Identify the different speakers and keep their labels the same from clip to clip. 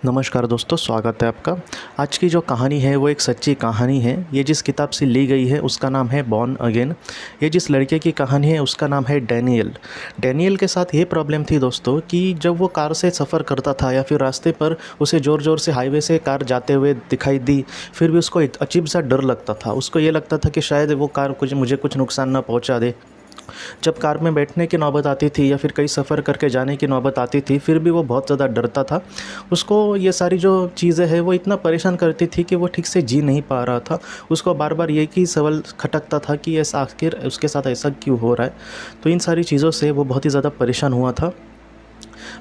Speaker 1: नमस्कार दोस्तों, स्वागत है आपका। आज की जो कहानी है वो एक सच्ची कहानी है। ये जिस किताब से ली गई है उसका नाम है बॉर्न अगेन। ये जिस लड़के की कहानी है उसका नाम है डैनियल। डैनियल के साथ ये प्रॉब्लम थी दोस्तों कि जब वो कार से सफ़र करता था या फिर रास्ते पर उसे ज़ोर ज़ोर से हाईवे से कार जाते हुए दिखाई दी, फिर भी उसको एक अजीब सा डर लगता था। उसको ये लगता था कि शायद वो कार मुझे कुछ नुकसान ना पहुँचा दे। जब कार में बैठने की नौबत आती थी या फिर कहीं सफ़र करके जाने की नौबत आती थी, फिर भी वो बहुत ज़्यादा डरता था। उसको ये सारी जो चीज़ें हैं वो इतना परेशान करती थी कि वो ठीक से जी नहीं पा रहा था। उसको बार बार एक ही सवाल खटकता था कि ऐसा आखिर उसके साथ ऐसा क्यों हो रहा है। तो इन सारी चीज़ों से वो बहुत ही ज़्यादा परेशान हुआ था।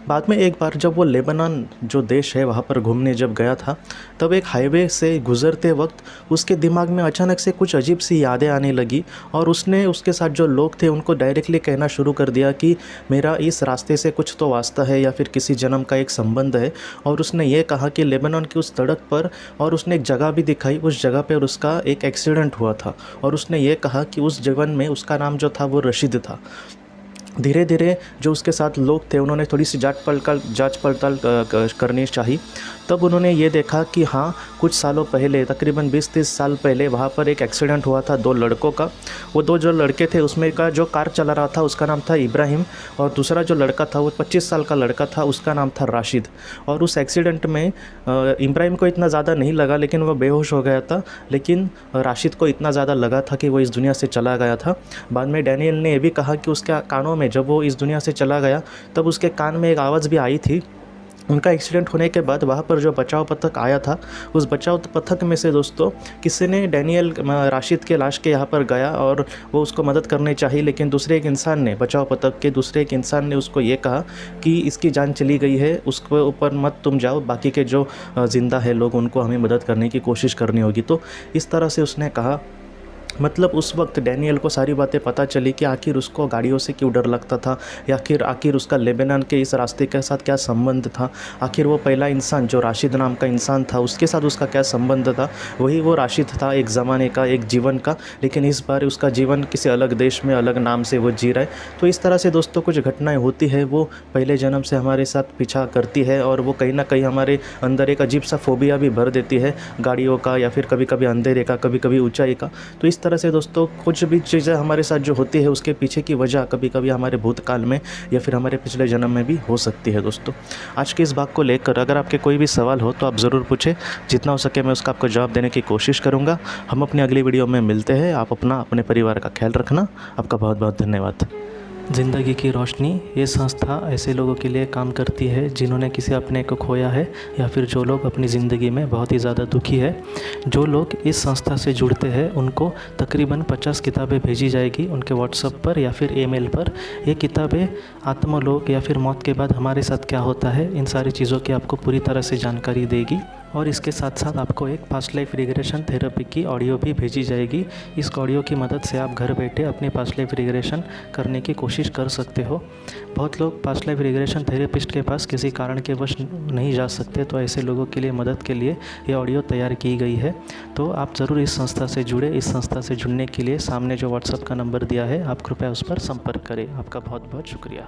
Speaker 1: बाद में एक बार जब वो लेबनान जो देश है वहाँ पर घूमने जब गया था, तब एक हाईवे से गुज़रते वक्त उसके दिमाग में अचानक से कुछ अजीब सी यादें आने लगी और उसने उसके साथ जो लोग थे उनको डायरेक्टली कहना शुरू कर दिया कि मेरा इस रास्ते से कुछ तो वास्ता है या फिर किसी जन्म का एक संबंध है। और उसने ये कहा कि लेबनान की उस सड़क पर, और उसने एक जगह भी दिखाई, उस जगह पर उसका एक एक्सीडेंट हुआ था। और उसने ये कहा कि उस जीवन में उसका नाम जो था वो रशीद था। धीरे धीरे जो उसके साथ लोग थे उन्होंने थोड़ी सी जांच पड़ताल करनी चाहिए। तब उन्होंने ये देखा कि हाँ, कुछ सालों पहले, तकरीबन 20-30 साल पहले वहाँ पर एक एक्सीडेंट हुआ था दो लड़कों का। वो दो जो लड़के थे उसमें का जो कार चला रहा था उसका नाम था इब्राहिम, और दूसरा जो लड़का था वो 25 साल का लड़का था, उसका नाम था राशिद। और उस एक्सीडेंट में इब्राहिम को इतना ज़्यादा नहीं लगा, लेकिन वह बेहोश हो गया था। लेकिन राशिद को इतना ज़्यादा लगा था कि वो इस दुनिया से चला गया था। बाद में डैनियल ने ये भी कहा कि उसके कानों में, जब वो इस दुनिया से चला गया तब उसके कान में एक आवाज़ भी आई थी। उनका एक्सीडेंट होने के बाद वहाँ पर जो बचाव पथक आया था, उस बचाव पथक में से दोस्तों किसी ने डैनियल राशिद के लाश के यहाँ पर गया और वो उसको मदद करनी चाहिए, लेकिन दूसरे एक इंसान ने, बचाव पथक के दूसरे एक इंसान ने उसको ये कहा कि इसकी जान चली गई है, उसके ऊपर मत तुम जाओ, बाकी के जो ज़िंदा है लोग उनको हमें मदद करने की कोशिश करनी होगी। तो इस तरह से उसने कहा। मतलब उस वक्त डैनियल को सारी बातें पता चली कि आखिर उसको गाड़ियों से क्यों डर लगता था, या आखिर उसका लेबनान के इस रास्ते के साथ क्या संबंध था। आखिर वो पहला इंसान जो राशिद नाम का इंसान था उसके साथ उसका क्या संबंध था। वही वो राशिद था एक ज़माने का, एक जीवन का, लेकिन इस बार उसका जीवन किसी अलग देश में अलग नाम से वो जी रहा है। तो इस तरह से दोस्तों कुछ घटनाएँ होती है, वो पहले जन्म से हमारे साथ पीछा करती है और वो कहीं ना कहीं हमारे अंदर एक अजीब सा फोबिया भी भर देती है, गाड़ियों का या फिर कभी कभी अंधेरे का, कभी कभी ऊंचाई का। तो इस तरह से दोस्तों कुछ भी चीज़ें हमारे साथ जो होती है उसके पीछे की वजह कभी कभी हमारे भूतकाल में या फिर हमारे पिछले जन्म में भी हो सकती है। दोस्तों आज के इस भाग को लेकर अगर आपके कोई भी सवाल हो तो आप ज़रूर पूछें, जितना हो सके मैं उसका आपको जवाब देने की कोशिश करूँगा। हम अपनी अगली वीडियो में मिलते हैं। आप अपने परिवार का ख्याल रखना। आपका बहुत बहुत धन्यवाद।
Speaker 2: ज़िंदगी की रोशनी ये संस्था ऐसे लोगों के लिए काम करती है जिन्होंने किसी अपने को खोया है या फिर जो लोग अपनी ज़िंदगी में बहुत ही ज़्यादा दुखी है। जो लोग इस संस्था से जुड़ते हैं उनको तकरीबन 50 किताबें भेजी जाएगी उनके व्हाट्सएप पर या फिर ईमेल पर। ये किताबें आत्मलोक या फिर मौत के बाद हमारे साथ क्या होता है, इन सारी चीज़ों की आपको पूरी तरह से जानकारी देगी। और इसके साथ साथ आपको एक पास्ट लाइफ रिग्रेशन थेरेपी की ऑडियो भी भेजी जाएगी। इस ऑडियो की मदद से आप घर बैठे अपनी पास्ट लाइफ रिग्रेशन करने की कोशिश कर सकते हो। बहुत लोग पास्ट लाइफ रिग्रेशन थेरेपिस्ट के पास किसी कारण के वश नहीं जा सकते, तो ऐसे लोगों के लिए मदद के लिए ये ऑडियो तैयार की गई है। तो आप ज़रूर इस संस्था से जुड़े। इस संस्था से जुड़ने के लिए सामने जो व्हाट्सएप का नंबर दिया है आप कृपया उस पर संपर्क करें। आपका बहुत बहुत शुक्रिया।